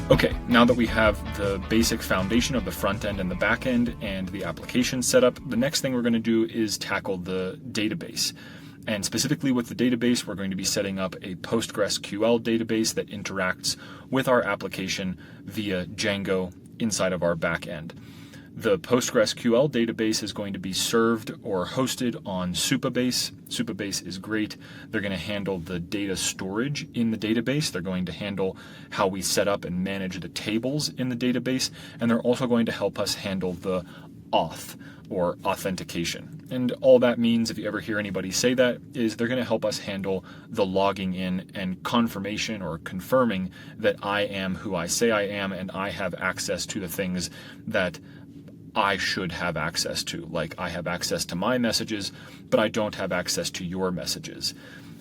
Okay, now that we have the basic foundation of the front end and the back end and the application set up, the next thing we're going to do is tackle the database. And specifically with the database, we're going to be setting up a PostgreSQL database that interacts with our application via Django inside of our back end. The PostgreSQL database is going to be served or hosted on Supabase. Supabase is great. They're going to handle the data storage in the database. They're going to handle how we set up and manage the tables in the database. And they're also going to help us handle the auth or authentication. And all that means, if you ever hear anybody say that, is they're going to help us handle the logging in and confirmation or confirming that I am who I say I am and I have access to the things that I should have access to. Like, I have access to my messages, but I don't have access to your messages.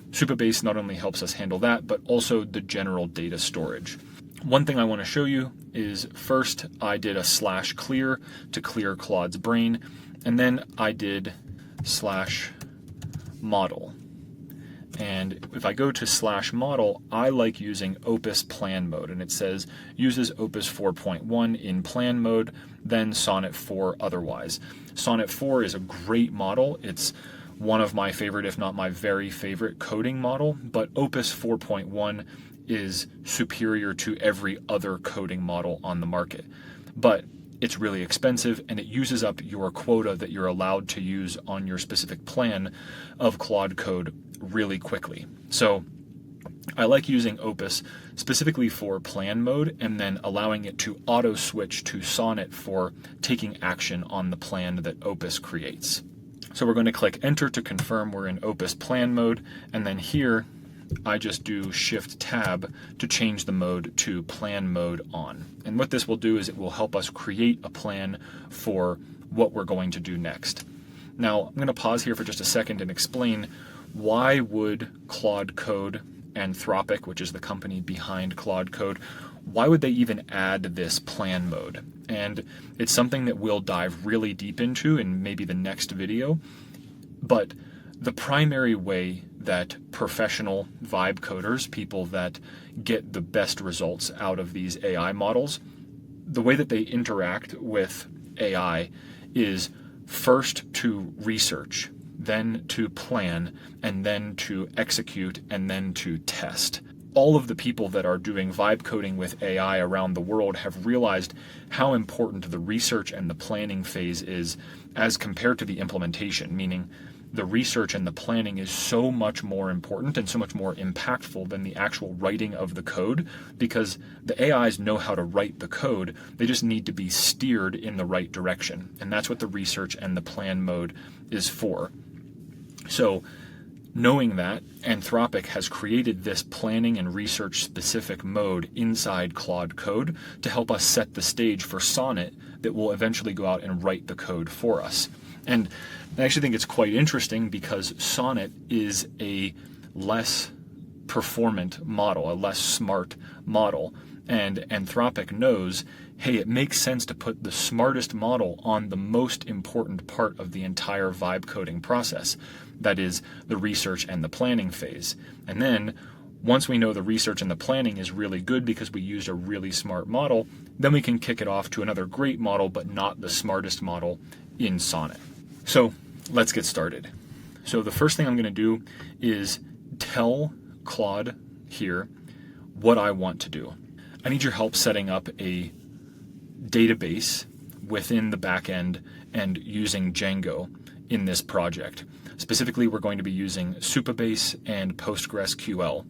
Supabase not only helps us handle that, but also the general data storage. One thing I want to show you is, first I did a /clear to clear Claude's brain, and then I did /model. And if I go to /model, I like using Opus plan mode, and it says uses Opus 4.1 in plan mode, then Sonnet 4 otherwise. Sonnet 4 is a great model. It's one of my favorite, if not my very favorite, coding model, but Opus 4.1 is superior to every other coding model on the market. But it's really expensive, and it uses up your quota that you're allowed to use on your specific plan of Claude code really quickly. So I like using Opus specifically for plan mode and then allowing it to auto switch to Sonnet for taking action on the plan that Opus creates. So we're going to click enter to confirm we're in Opus plan mode, and then here I just do Shift Tab to change the mode to plan mode on. And what this will do is it will help us create a plan for what we're going to do next. Now I'm going to pause here for just a second and explain why would Claude Code, Anthropic, which is the company behind Claude Code, why would they even add this plan mode? And it's something that we'll dive really deep into in maybe the next video. But the primary way that professional vibe coders, people that get the best results out of these AI models, the way that they interact with AI is first to research, then to plan, and then to execute, and then to test. All of the people that are doing vibe coding with AI around the world have realized how important the research and the planning phase is as compared to the implementation, meaning the research and the planning is so much more important and so much more impactful than the actual writing of the code, because the AIs know how to write the code. They just need to be steered in the right direction. And that's what the research and the plan mode is for. So knowing that, Anthropic has created this planning and research specific mode inside Claude Code to help us set the stage for Sonnet that will eventually go out and write the code for us. And I actually think it's quite interesting because Sonnet is a less performant model, a less smart model. And Anthropic knows, hey, it makes sense to put the smartest model on the most important part of the entire vibe coding process. That is the research and the planning phase. And then once we know the research and the planning is really good because we used a really smart model, then we can kick it off to another great model, but not the smartest model in Sonnet. So let's get started. So the first thing I'm going to do is tell Claude here what I want to do. I need your help setting up a database within the backend and using Django in this project. Specifically, we're going to be using Supabase and PostgreSQL.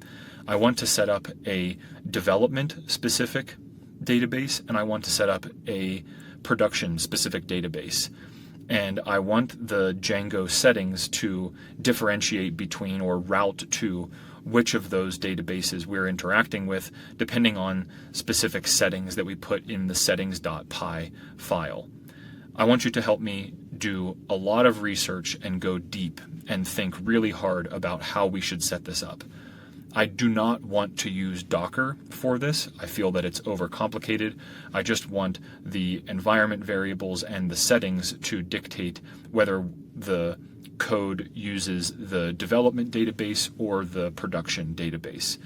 I want to set up a development-specific database, and I want to set up a production-specific database. And I want the Django settings to differentiate between or route to which of those databases we're interacting with, depending on specific settings that we put in the settings.py file. I want you to help me do a lot of research and go deep and think really hard about how we should set this up. I do not want to use Docker for this. I feel that it's overcomplicated. I just want the environment variables and the settings to dictate whether the code uses the development database or the production database.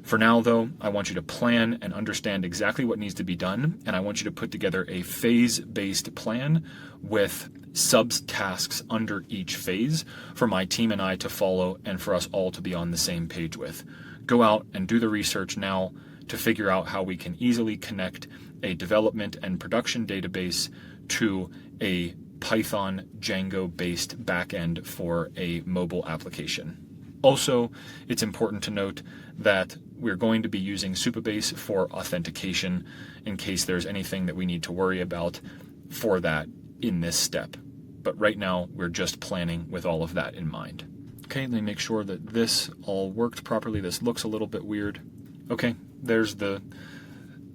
For now, though, I want you to plan and understand exactly what needs to be done, and I want you to put together a phase-based plan with subtasks under each phase for my team and I to follow and for us all to be on the same page with. Go out and do the research now to figure out how we can easily connect a development and production database to a Python Django-based backend for a mobile application. Also, it's important to note that we're going to be using Supabase for authentication in case there's anything that we need to worry about for that in this step. But right now, we're just planning with all of that in mind. Okay, let me make sure that this all worked properly. This looks a little bit weird. Okay, there's the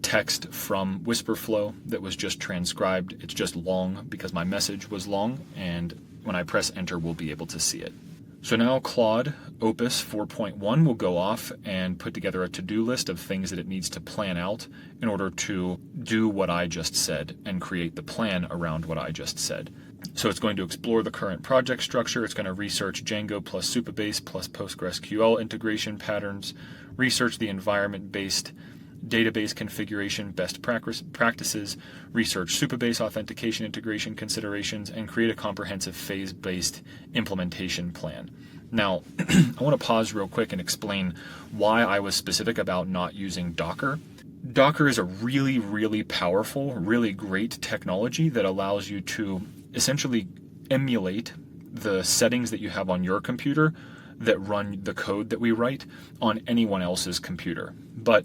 text from Whisperflow that was just transcribed. It's just long because my message was long, and when I press enter, we'll be able to see it. So now Claude Opus 4.1 will go off and put together a to-do list of things that it needs to plan out in order to do what I just said and create the plan around what I just said. So it's going to explore the current project structure. It's going to research Django plus Supabase plus PostgreSQL integration patterns, research the environment-based database configuration best practices, research Supabase authentication integration considerations, and create a comprehensive phase-based implementation plan. Now, I want to pause real quick and explain why I was specific about not using Docker. Docker is a really, really powerful, really great technology that allows you to essentially emulate the settings that you have on your computer that run the code that we write on anyone else's computer. But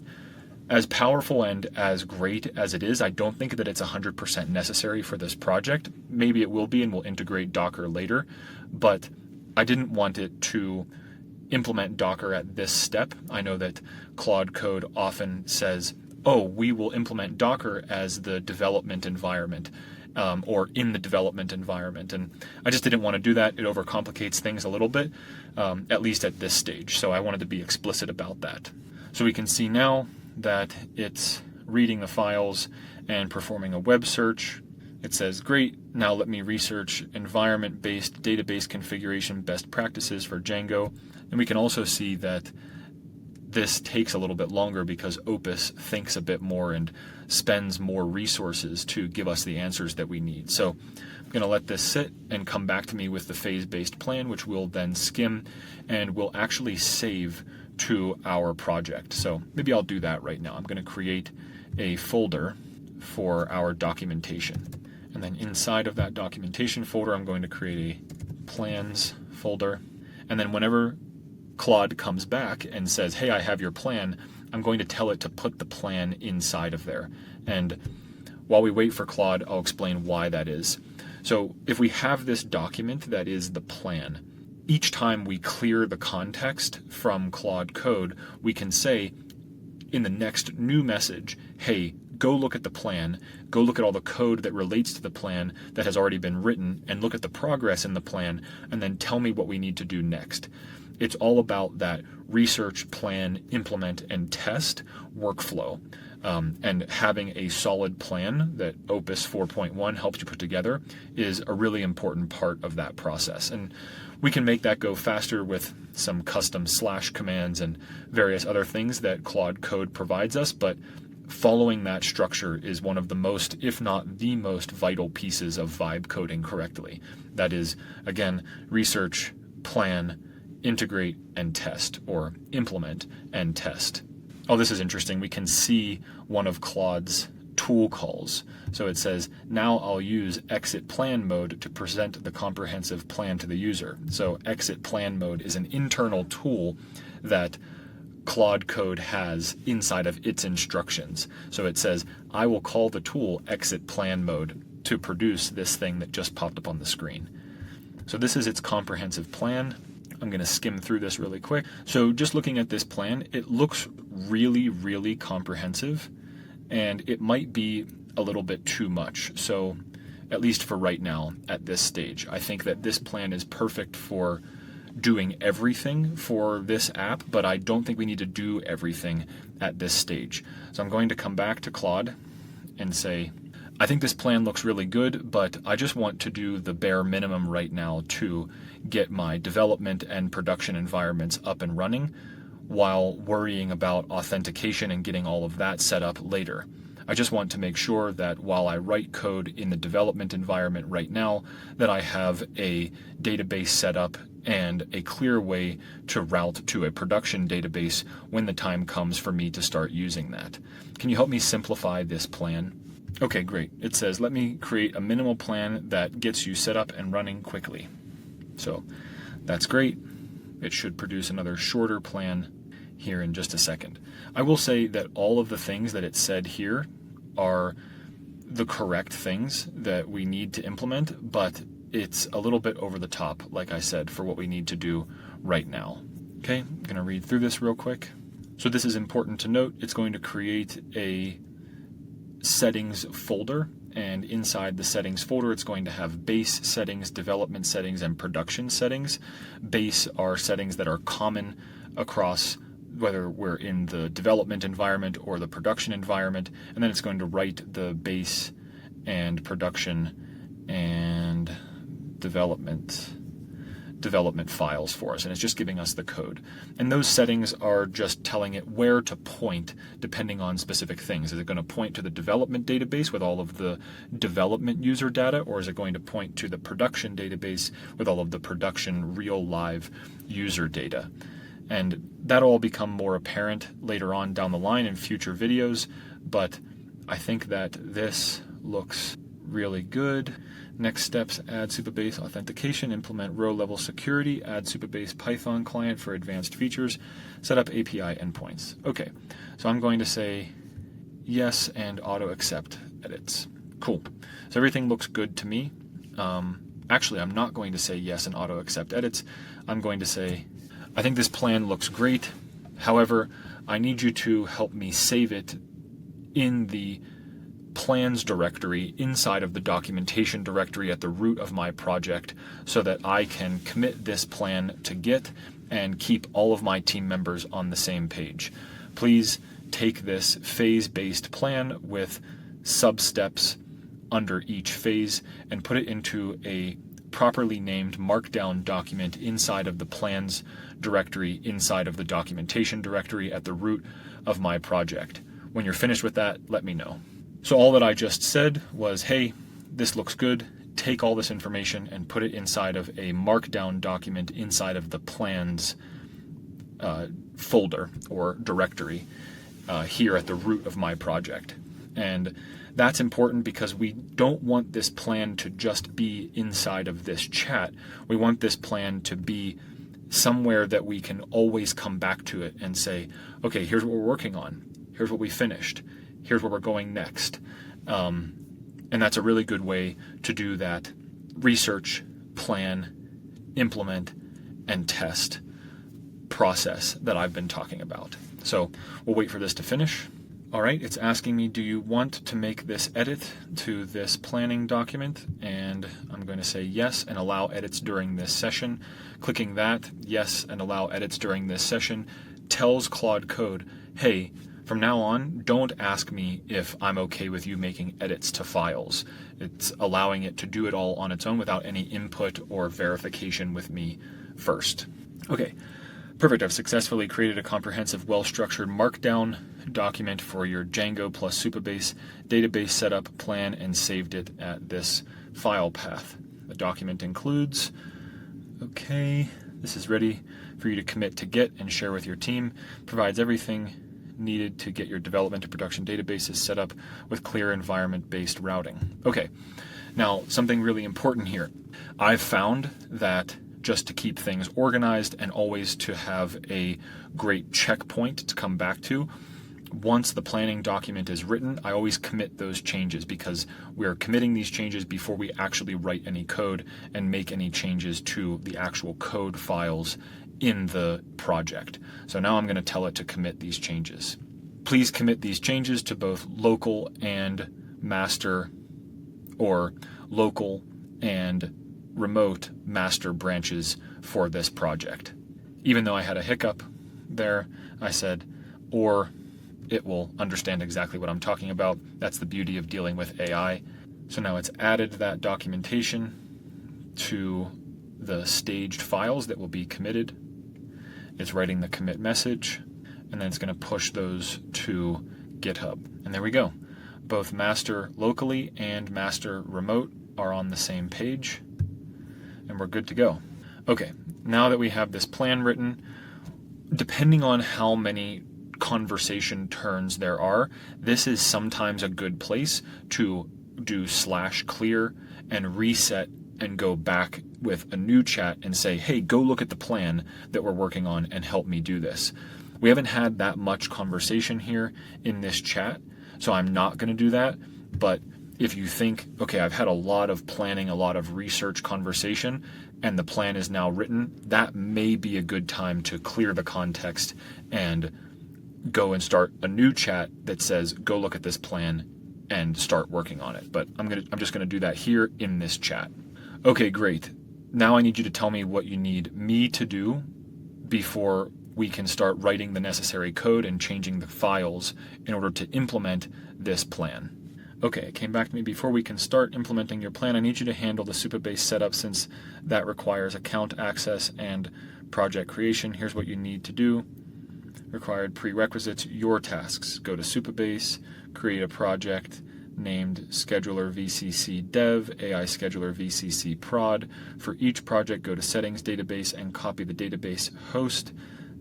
as powerful and as great as it is, I don't think that it's 100% necessary for this project. Maybe it will be, and we'll integrate Docker later, but I didn't want it to implement Docker at this step. I know that Claude Code often says, oh, we will implement Docker as the development environment, or in the development environment. And I just didn't want to do that. It overcomplicates things a little bit, at least at this stage. So I wanted to be explicit about that. So we can see now that it's reading the files and performing a web search. It says, great, now let me research environment-based database configuration best practices for Django. And we can also see that this takes a little bit longer because Opus thinks a bit more and spends more resources to give us the answers that we need. So I'm going to let this sit and come back to me with the phase-based plan, which we'll then skim and we'll actually save to our project. So maybe I'll do that right now. I'm going to create a folder for our documentation. And then inside of that documentation folder, I'm going to create a plans folder. And then whenever Claude comes back and says, hey, I have your plan, I'm going to tell it to put the plan inside of there. And while we wait for Claude, I'll explain why that is. So if we have this document that is the plan, each time we clear the context from Claude Code, we can say in the next new message, hey, go look at the plan, go look at all the code that relates to the plan that has already been written, and look at the progress in the plan, and then tell me what we need to do next. It's all about that research, plan, implement, and test workflow. And having a solid plan that Opus 4.1 helps you put together is a really important part of that process. And we can make that go faster with some custom / commands and various other things that Claude Code provides us, but following that structure is one of the most, if not the most, vital pieces of vibe coding correctly. That is, again, research, plan, integrate, and test, or implement and test. Oh, this is interesting. We can see one of Claude's tool calls. So it says, now I'll use exit plan mode to present the comprehensive plan to the user. So exit plan mode is an internal tool that Claude Code has inside of its instructions. So it says, I will call the tool exit plan mode to produce this thing that just popped up on the screen. So this is its comprehensive plan. I'm going to skim through this really quick. So just looking at this plan, it looks really, really comprehensive, and it might be a little bit too much. So at least for right now at this stage, I think that this plan is perfect for doing everything for this app, but I don't think we need to do everything at this stage. So I'm going to come back to Claude and say, I think this plan looks really good, but I just want to do the bare minimum right now to get my development and production environments up and running. while worrying about authentication and getting all of that set up later. I just want to make sure that while I write code in the development environment right now, that I have a database set up and a clear way to route to a production database when the time comes for me to start using that. Can you help me simplify this plan? Okay, great. It says, let me create a minimal plan that gets you set up and running quickly. So that's great. It should produce another shorter plan here in just a second. I will say that all of the things that it said here are the correct things that we need to implement, but it's a little bit over the top, like I said, for what we need to do right now. Okay, I'm going to read through this real quick. So this is important to note. It's going to create a settings folder, and inside the settings folder it's going to have base settings, development settings, and production settings. Base are settings that are common across whether we're in the development environment or the production environment, and then it's going to write the base and production and development files for us, and it's just giving us the code. And those settings are just telling it where to point depending on specific things. Is it going to point to the development database with all of the development user data, or is it going to point to the production database with all of the production real live user data? And that'll all become more apparent later on down the line in future videos, but I think that this looks really good. Next steps, add Supabase authentication, implement row-level security, add Supabase Python client for advanced features, set up API endpoints. Okay, so I'm going to say yes and auto-accept edits. Cool. So everything looks good to me. Actually, I'm not going to say yes and auto-accept edits. I'm going to say, I think this plan looks great. However, I need you to help me save it in the plans directory inside of the documentation directory at the root of my project so that I can commit this plan to Git and keep all of my team members on the same page. Please take this phase-based plan with sub-steps under each phase and put it into a properly named markdown document inside of the plans directory inside of the documentation directory at the root of my project. When you're finished with that, let me know. So all that I just said was, hey, this looks good. Take all this information and put it inside of a markdown document inside of the plans folder or directory here at the root of my project. And that's important because we don't want this plan to just be inside of this chat. We want this plan to be somewhere that we can always come back to it and say, okay, here's what we're working on. Here's what we finished. Here's where we're going next. And that's a really good way to do that research, plan, implement, and test process that I've been talking about. So we'll wait for this to finish. All right, it's asking me, do you want to make this edit to this planning document? And I'm going to say yes and allow edits during this session. Clicking that, yes and allow edits during this session, tells Claude Code, hey, from now on, don't ask me if I'm okay with you making edits to files. It's allowing it to do it all on its own without any input or verification with me first. Okay, perfect. I've successfully created a comprehensive, well-structured markdown document for your Django plus Supabase database setup plan and saved it at this file path. The document includes, okay, this is ready for you to commit to Git and share with your team, provides everything needed to get your development to production databases set up with clear environment-based routing. Okay, now something really important here. I've found that just to keep things organized and always to have a great checkpoint to come back to, once the planning document is written, I always commit those changes because we're committing these changes before we actually write any code and make any changes to the actual code files in the project. So now I'm going to tell it to commit these changes. Please commit these changes to both local and master or local and remote master branches for this project. Even though I had a hiccup there, I said, or it will understand exactly what I'm talking about. That's the beauty of dealing with AI. So now it's added that documentation to the staged files that will be committed. It's writing the commit message, and then it's going to push those to GitHub. And there we go. Both master locally and master remote are on the same page, and we're good to go. Okay, now that we have this plan written, depending on how many conversation turns there are, this is sometimes a good place to do /clear and reset and go back with a new chat and say, hey, go look at the plan that we're working on and help me do this. We haven't had that much conversation here in this chat, so I'm not going to do that. But if you think, okay, I've had a lot of planning, a lot of research conversation, and the plan is now written, that may be a good time to clear the context and go and start a new chat that says, go look at this plan and start working on it. But I'm just going to do that here in this chat. Okay, great. Now I need you to tell me what you need me to do before we can start writing the necessary code and changing the files in order to implement this plan. Okay, it came back to me. Before we can start implementing your plan, I need you to handle the Supabase setup since that requires account access and project creation. Here's what you need to do. Required prerequisites, your tasks. Go to Supabase, create a project named Scheduler VCC Dev, AI Scheduler VCC Prod. For each project, go to Settings, Database, and copy the database host.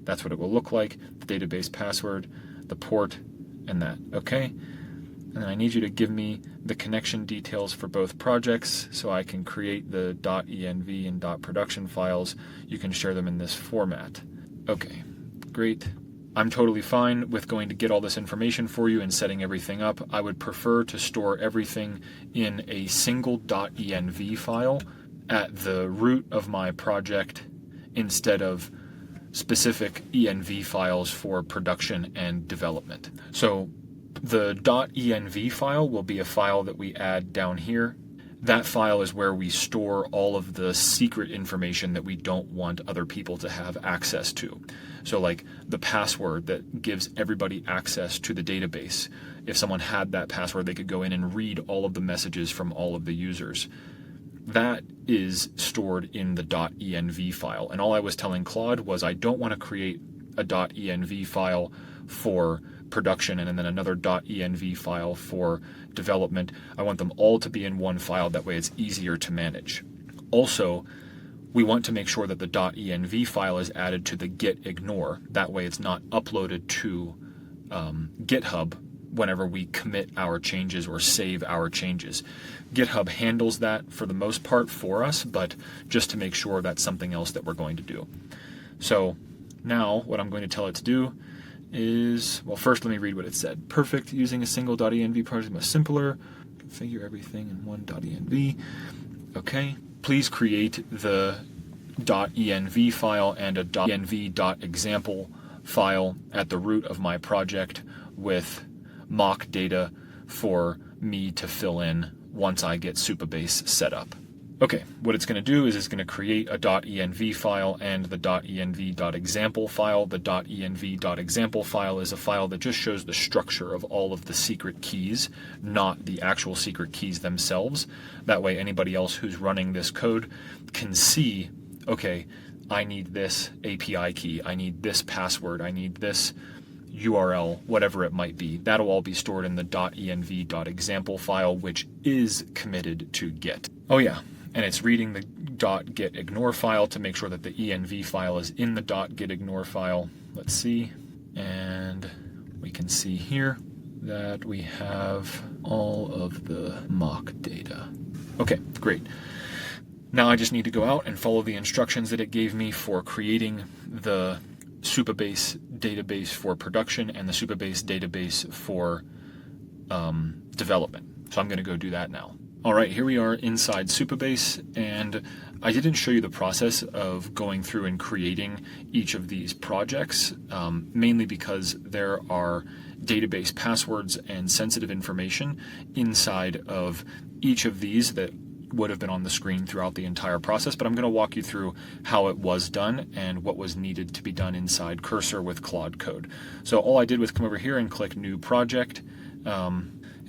That's what it will look like, the database password, the port, and that. Okay? And then I need you to give me the connection details for both projects so I can create the .env and .production files. You can share them in this format. Okay, great. I'm totally fine with going to get all this information for you and setting everything up. I would prefer to store everything in a single .env file at the root of my project instead of specific env files for production and development. So the .env file will be a file that we add down here. That file is where we store all of the secret information that we don't want other people to have access to. So like the password that gives everybody access to the database. If someone had that password, they could go in and read all of the messages from all of the users. That is stored in the .env file. And all I was telling Claude was I don't want to create a .env file for production and then another .env file for development. I want them all to be in one file. That way it's easier to manage. Also, we want to make sure that the .env file is added to the git ignore. That way it's not uploaded to GitHub whenever we commit our changes or save our changes. GitHub handles that for the most part for us, but just to make sure that's something else that we're going to do. So now what I'm going to tell it to do is, well, first let me read what it said. Perfect. Using a single .env project is much simpler. Configure everything in one .env. Okay. Please create the .env file and a .env.example file at the root of my project with mock data for me to fill in once I get Supabase set up. Okay, what it's going to do is it's going to create a .env file and the .env.example file. The .env.example file is a file that just shows the structure of all of the secret keys, not the actual secret keys themselves. That way anybody else who's running this code can see, okay, I need this API key, I need this password, I need this URL, whatever it might be. That'll all be stored in the .env.example file, which is committed to Git. Oh yeah. And it's reading the .gitignore file to make sure that the env file is in the .gitignore file. Let's see. And we can see here that we have all of the mock data. Okay, great. Now I just need to go out and follow the instructions that it gave me for creating the Supabase database for production and the Supabase database for development. So I'm going to go do that now. All right, here we are inside Supabase, and I didn't show you the process of going through and creating each of these projects, mainly because there are database passwords and sensitive information inside of each of these that would have been on the screen throughout the entire process, but I'm going to walk you through how it was done and what was needed to be done inside Cursor with Claude Code. So all I did was come over here and click New Project.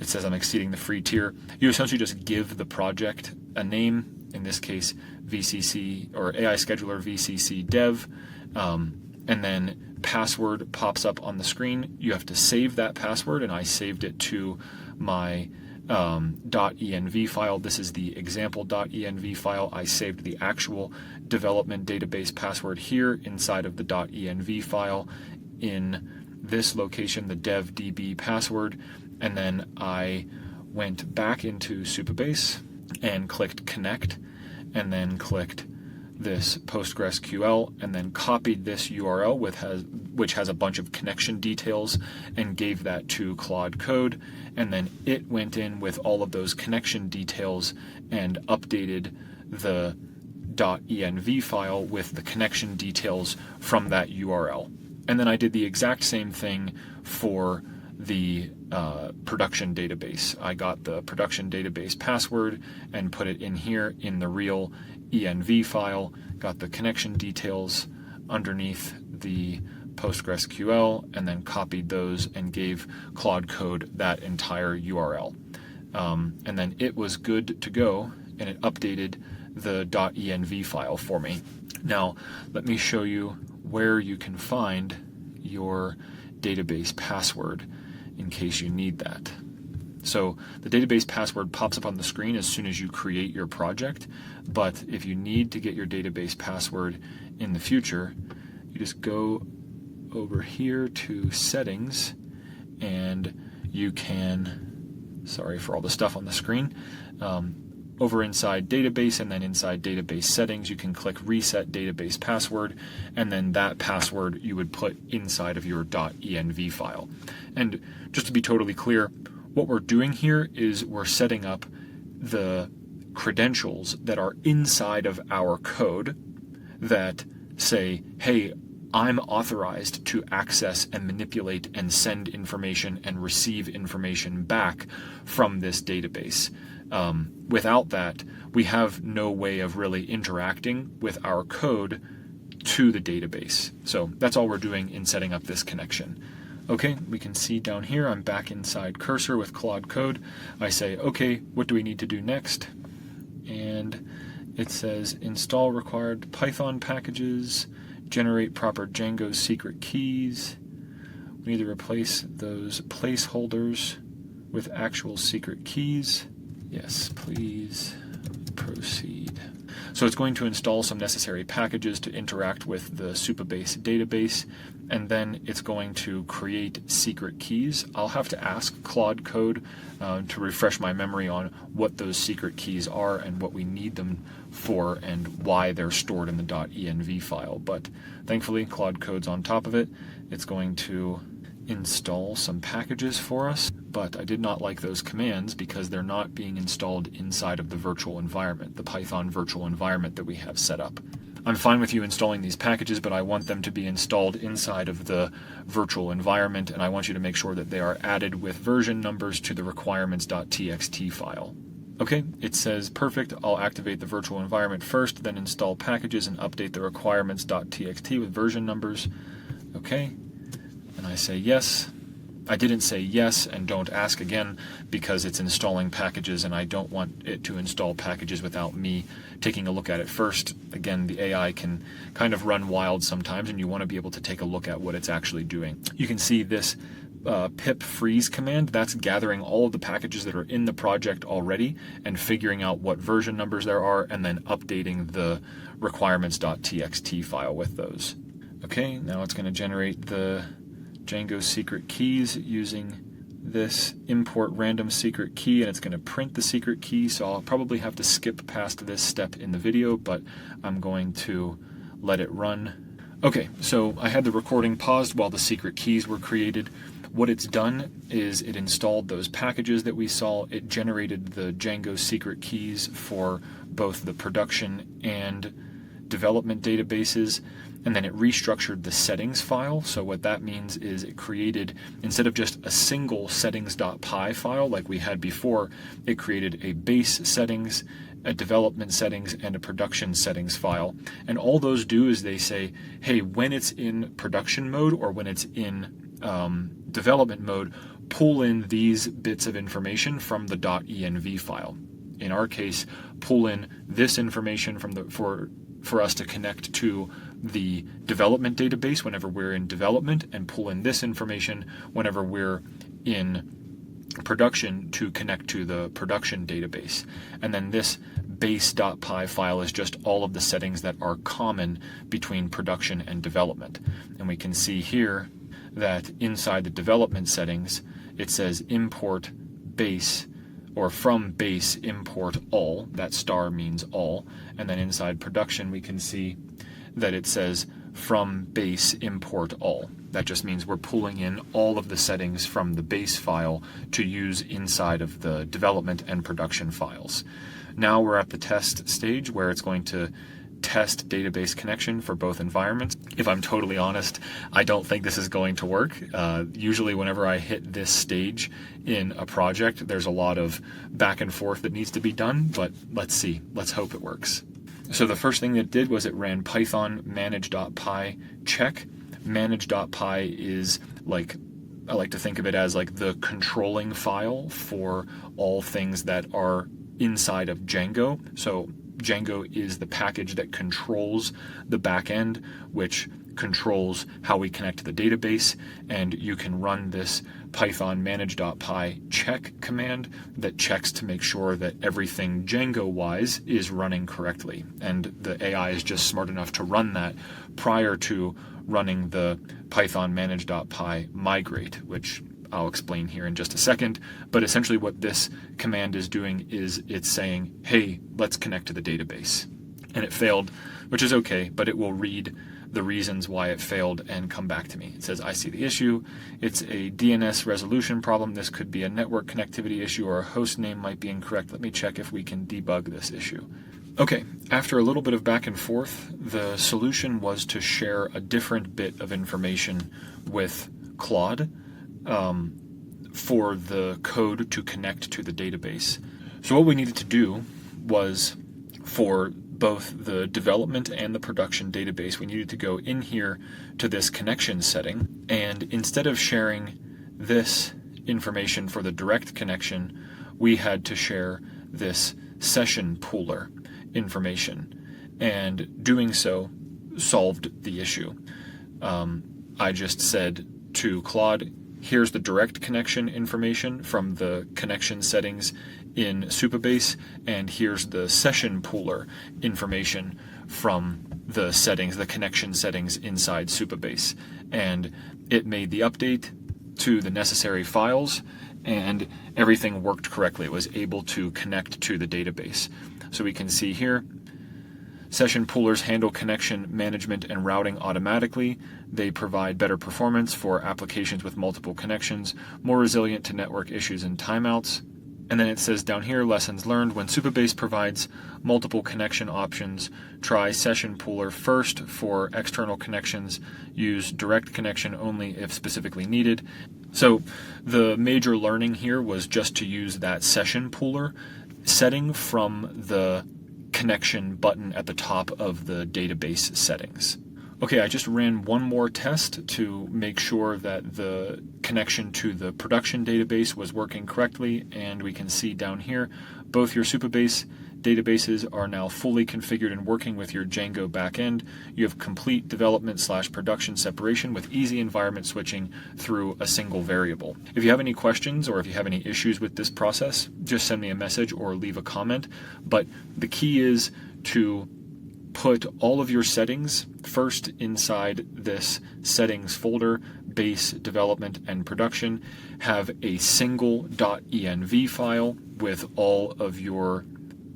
It says I'm exceeding the free tier. You essentially just give the project a name, in this case VCC or AI Scheduler VCC Dev, and and then password pops up on the screen. You have to save that password, and I saved it to my .env file. This is the example.env file. I saved the actual development database password here inside of the .env file in this location, the dev.db password, and then I went back into Supabase and clicked connect, and then clicked this PostgreSQL, and then copied this URL which has a bunch of connection details, and gave that to Claude Code, and then it went in with all of those connection details and updated the .env file with the connection details from that URL. And then I did the exact same thing for the production database. I got the production database password and put it in here in the real env file, got the connection details underneath the PostgreSQL, and then copied those and gave Claude Code that entire URL. And then it was good to go, and it updated the .env file for me. Now, let me show you where you can find your database password in case you need that. So the database password pops up on the screen as soon as you create your project, but if you need to get your database password in the future, you just go over here to settings, and you can, sorry for all the stuff on the screen, over inside database, and then inside database settings, you can click reset database password, and then that password you would put inside of your .env file. And just to be totally clear, what we're doing here is we're setting up the credentials that are inside of our code that say, hey, I'm authorized to access and manipulate and send information and receive information back from this database. Without that, we have no way of really interacting with our code to the database. So that's all we're doing in setting up this connection. Okay, we can see down here, I'm back inside Cursor with Claude Code. I say, okay, what do we need to do next? And it says install required Python packages, generate proper Django secret keys. We need to replace those placeholders with actual secret keys. Yes, please proceed. So it's going to install some necessary packages to interact with the Supabase database, and then it's going to create secret keys. I'll have to ask Claude Code to refresh my memory on what those secret keys are and what we need them for and why they're stored in the .env file. But thankfully, Claude Code's on top of it. It's going to install some packages for us, but I did not like those commands because they're not being installed inside of the virtual environment, the Python virtual environment that we have set up. I'm fine with you installing these packages, but I want them to be installed inside of the virtual environment, and I want you to make sure that they are added with version numbers to the requirements.txt file. Okay, it says perfect. I'll activate the virtual environment first, then install packages and update the requirements.txt with version numbers. Okay. And I say yes. I didn't say yes and don't ask again because it's installing packages and I don't want it to install packages without me taking a look at it first. Again, the AI can kind of run wild sometimes and you want to be able to take a look at what it's actually doing. You can see this pip freeze command. That's gathering all of the packages that are in the project already and figuring out what version numbers there are and then updating the requirements.txt file with those. Okay, now it's going to generate the Django secret keys using this import random secret key, and it's going to print the secret key, so I'll probably have to skip past this step in the video, but I'm going to let it run. Okay, so I had the recording paused while the secret keys were created. What it's done is it installed those packages that we saw. It generated the Django secret keys for both the production and development databases, and then it restructured the settings file. So what that means is it created, instead of just a single settings.py file like we had before, it created a base settings, a development settings, and a production settings file. And all those do is they say, hey, when it's in production mode or when it's in development mode, pull in these bits of information from the .env file. In our case, pull in this information from the for us to connect to the development database whenever we're in development, and pull in this information whenever we're in production to connect to the production database. And then this base.py file is just all of the settings that are common between production and development. And we can see here that inside the development settings, it says import base, or from base import all. That star means all. And then inside production, we can see that it says from base import all. That just means we're pulling in all of the settings from the base file to use inside of the development and production files. Now we're at the test stage where it's going to test database connection for both environments. If I'm totally honest, I don't think this is going to work. Usually whenever I hit this stage in a project, there's a lot of back and forth that needs to be done, but let's see. Let's hope it works. So the first thing it did was it ran python manage.py check. Manage.py is like, I like to think of it as like the controlling file for all things that are inside of Django. So Django is the package that controls the back end, which controls how we connect to the database, and you can run this python manage.py check command that checks to make sure that everything Django-wise is running correctly. And the AI is just smart enough to run that prior to running the python manage.py migrate, which I'll explain here in just a second. But essentially what this command is doing is it's saying, hey, let's connect to the database. And it failed, which is okay, but it will read the reasons why it failed and come back to me. It says, I see the issue. It's a DNS resolution problem. This could be a network connectivity issue, or a host name might be incorrect. Let me check if we can debug this issue. Okay, after a little bit of back and forth, the solution was to share a different bit of information with Claude for the code to connect to the database. So what we needed to do was, for both the development and the production database, we needed to go in here to this connection setting, and instead of sharing this information for the direct connection, we had to share this session pooler information, and doing so solved the issue. I just said to Claude, here's the direct connection information from the connection settings in Supabase, and here's the session pooler information from the settings, the connection settings inside Supabase. And it made the update to the necessary files, and everything worked correctly. It was able to connect to the database. So we can see here, session poolers handle connection management and routing automatically. They provide better performance for applications with multiple connections, more resilient to network issues and timeouts. And then it says down here, lessons learned. When Supabase provides multiple connection options, try session pooler first for external connections. Use direct connection only if specifically needed. So the major learning here was just to use that session pooler setting from the connection button at the top of the database settings. Okay, I just ran one more test to make sure that the connection to the production database was working correctly, and we can see down here, both your Supabase databases are now fully configured and working with your Django backend. You have complete development/production separation with easy environment switching through a single variable. If you have any questions or if you have any issues with this process, just send me a message or leave a comment. But the key is to put all of your settings first inside this settings folder, base, development, and production. Have a single .env file with all of your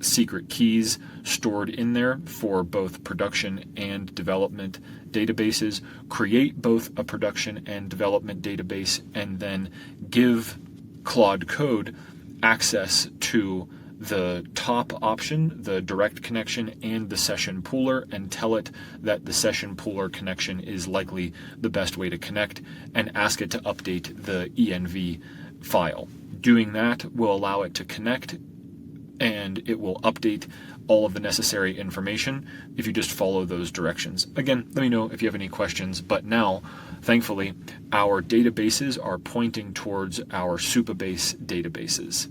secret keys stored in there for both production and development databases. Create both a production and development database, and then give Claude Code access to the top option, the direct connection, and the session pooler, and tell it that the session pooler connection is likely the best way to connect, and ask it to update the env file. Doing that will allow it to connect, and it will update all of the necessary information if you just follow those directions. Again, let me know if you have any questions, but now, thankfully, our databases are pointing towards our Supabase databases.